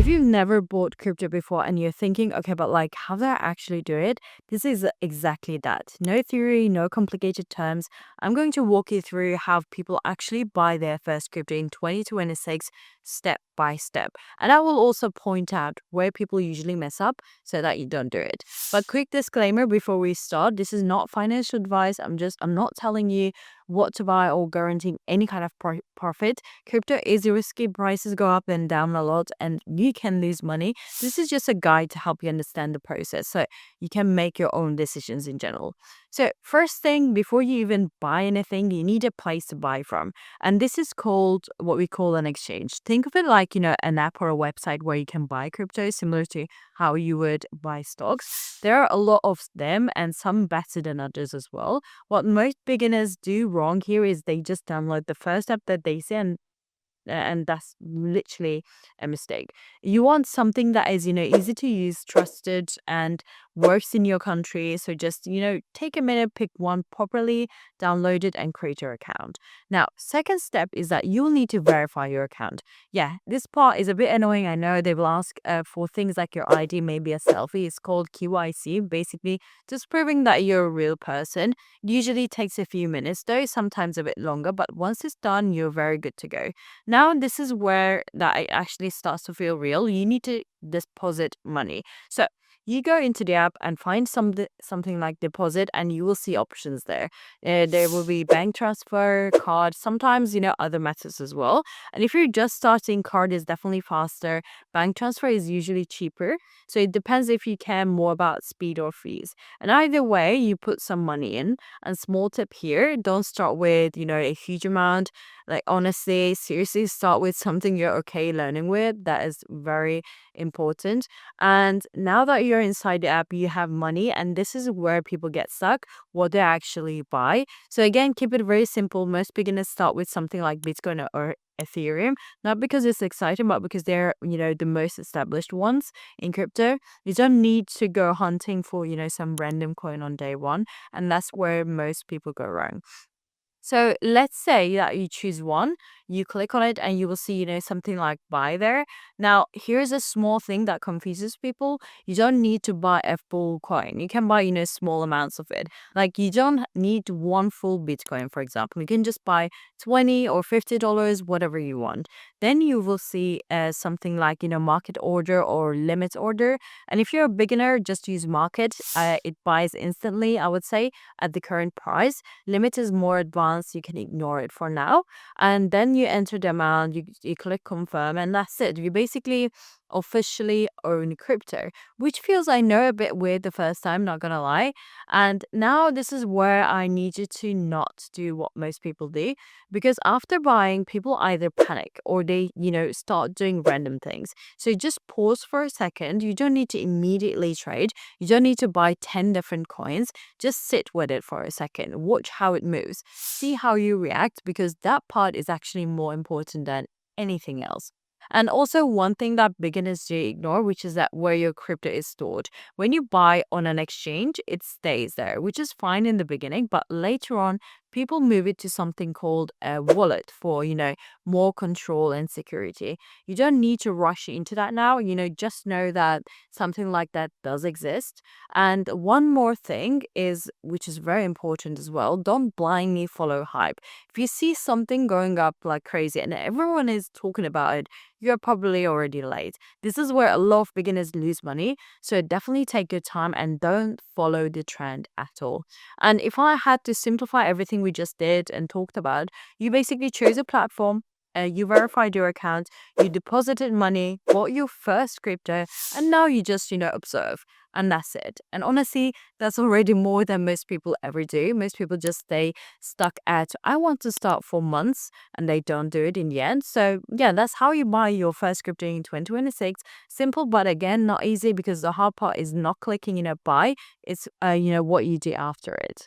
if you've never bought crypto before and you're thinking, okay, but like, how do I actually do it? This is exactly that. No theory, no complicated terms. I'm going to walk you through how people actually buy their first crypto in 2026 step by step. And I will also point out where people usually mess up so that you don't do it. But quick disclaimer before we start, this is not financial advice. I'm not telling you what to buy or guaranteeing any kind of profit. Crypto is risky, prices go up and down a lot, and you can lose money. This is just a guide to help you understand the process so you can make your own decisions in general. So, first thing, before you even buy anything, you need a place to buy from. And this is called what we call an exchange. Think of it like, an app or a website where you can buy crypto, similar to how you would buy stocks. There are a lot of them and some better than others as well. What most beginners do wrong here is they just download the first app that they see, and that's literally a mistake. You want something that is, easy to use, trusted, and works in your country. So just, take a minute, pick one properly, download it, and create your account. Now, second step is that you'll need to verify your account. Yeah, this part is a bit annoying. I know they will ask for things like your ID, maybe a selfie. It's called QIC, basically just proving that you're a real person. Usually takes a few minutes though, sometimes a bit longer, but once it's done, you're very good to go. Now, this is where that it actually starts to feel real. You need to deposit money. So you go into the app and find something like deposit, and you will see options there. There will be bank transfer, card, sometimes, other methods as well. And if you're just starting, card is definitely faster. Bank transfer is usually cheaper. So it depends if you care more about speed or fees. And either way, you put some money in. And small tip here, don't start with, a huge amount. Like, honestly, seriously, start with something you're okay learning with. That is very important. And now that you're inside the app, you have money, and this is where people get stuck, what they actually buy. So again, keep it very simple. Most beginners start with something like Bitcoin or Ethereum, not because it's exciting, but because they're, the most established ones in crypto. You don't need to go hunting for, some random coin on day one. And that's where most people go wrong. So let's say that you choose one, you click on it, and you will see, something like buy there. Now, here's a small thing that confuses people. You don't need to buy a full coin. You can buy, small amounts of it. Like, you don't need one full Bitcoin, for example. You can just buy $20 or $50, whatever you want. Then you will see something like, market order or limit order. And if you're a beginner, just use market. It buys instantly, I would say, at the current price. Limit is more advanced. You can ignore it for now. And then you enter the amount, you click confirm, and that's it. You basically officially own crypto, which feels, I know, a bit weird the first time, not gonna lie. And now this is where I need you to not do what most people do, because after buying, people either panic or they, start doing random things. So just pause for a second. You don't need to immediately trade. You don't need to buy 10 different coins. Just sit with it for a second. Watch how it moves. See how you react, because that part is actually more important than anything else. And also, one thing that beginners do ignore, which is that where your crypto is stored. When you buy on an exchange, it stays there, which is fine in the beginning, but later on, people move it to something called a wallet for, more control and security. You don't need to rush into that now. Just know that something like that does exist. And one more thing is, which is very important as well, don't blindly follow hype. If you see something going up like crazy and everyone is talking about it, you're probably already late. This is where a lot of beginners lose money. So definitely take your time and don't follow the trend at all. And if I had to simplify everything we just did and talked about, you basically chose a platform. You verified your account, you deposited money, bought your first crypto, and now you just, observe. And that's it. And honestly, that's already more than most people ever do. Most people just stay stuck at, I want to start for months, and they don't do it in the end. So, yeah, that's how you buy your first crypto in 2026. Simple, but again, not easy, because the hard part is not clicking, buy. It's, what you do after it.